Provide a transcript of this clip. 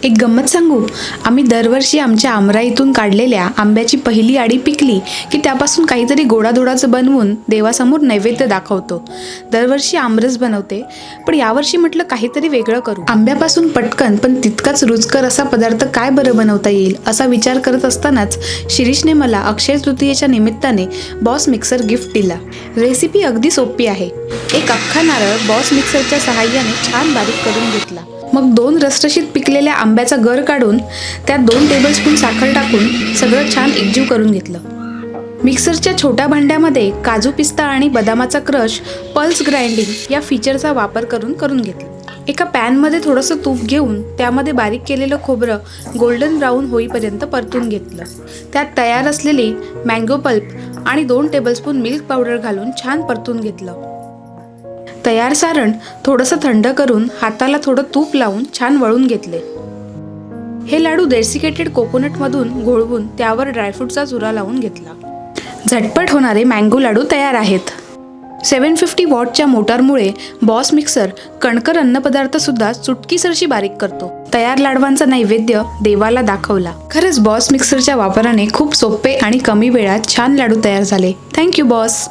एक गंमत सांगू, आम्ही दरवर्षी आमच्या आमराईतून काढलेल्या आंब्याची पहिली आडी पिकली की त्यापासून काहीतरी गोडाधोडाचं बनवून देवासमोर नैवेद्य दाखवतो. दरवर्षी आमरस बनवते, पण यावर्षी म्हटलं काहीतरी वेगळं करू. आंब्यापासून पटकन पण तितकाच रुचकर असा पदार्थ काय बरं बनवता येईल असा विचार करत असतानाच शिरीषने मला अक्षय तृतीयेच्या निमित्ताने बॉस मिक्सर गिफ्ट दिला. रेसिपी अगदी सोपी आहे. एक अख्खा नारळ बॉस मिक्सरच्या सहाय्याने छान बारीक करून घेतला. मग 2 रसरशीत पिकलेल्या आंब्याचा गर काढून त्यात 2 टेबलस्पून साखर टाकून सगळं छान एकजीव करून घेतलं. मिक्सरच्या छोट्या भांड्यामध्ये काजू, पिस्ता आणि बदामाचा क्रश, पल्स ग्राइंडिंग या फीचरचा वापर करून घेतला. एका पॅनमध्ये थोडंसं तूप घेऊन त्यामध्ये बारीक केलेलं खोबरं गोल्डन ब्राऊन होईपर्यंत परतून घेतलं. त्यात तयार असलेली मँगो पल्प आणि 2 टेबलस्पून मिल्क पावडर घालून छान परतून घेतलं. तयार सारण थोडंसं थंड करून हाताला थोडं तूप लावून छान वळून घेतले. हे लाडू डेसिकेटेड कोकोनटमधून घोळवून त्यावर ड्रायफ्रूटचा चुरा लावून घेतला. झटपट होणारे मँगो लाडू तयार आहेत. 750 वॉटच्या मोटारमुळे बॉस मिक्सर कणकर अन्नपदार्थसुद्धा चुटकीसरशी बारीक करतो. तयार लाडवांचा नैवेद्य देवाला दाखवला. खरंच बॉस मिक्सरच्या वापराने खूप सोपे आणि कमी वेळात छान लाडू तयार झाले. Thank you boss.